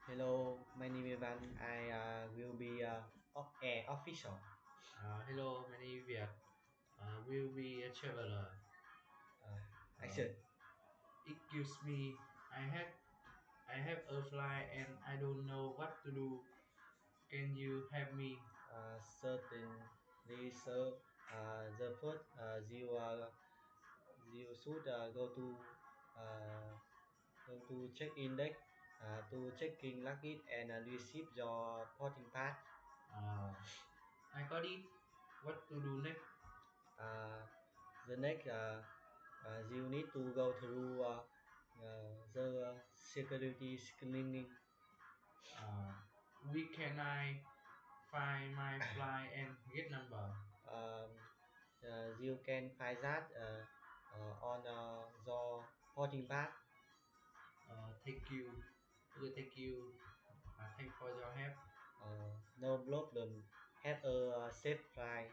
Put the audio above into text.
Hello, my name is Van. I will be air official. Hello, my name is Viet. Will be a traveler. Action. Excuse me, I have a flight and I don't know what to do. Can you help me? Certainly, sir. The first, you should go to check-in deck to check-in luggage and receive your boarding pass. I got it. What to do next? The next, you need to go through the security screening. Where can I find my flight and gate number? You can find that on your boarding pass. Thank you. Thank you. Thank for your help. No problem. Have a safe flight.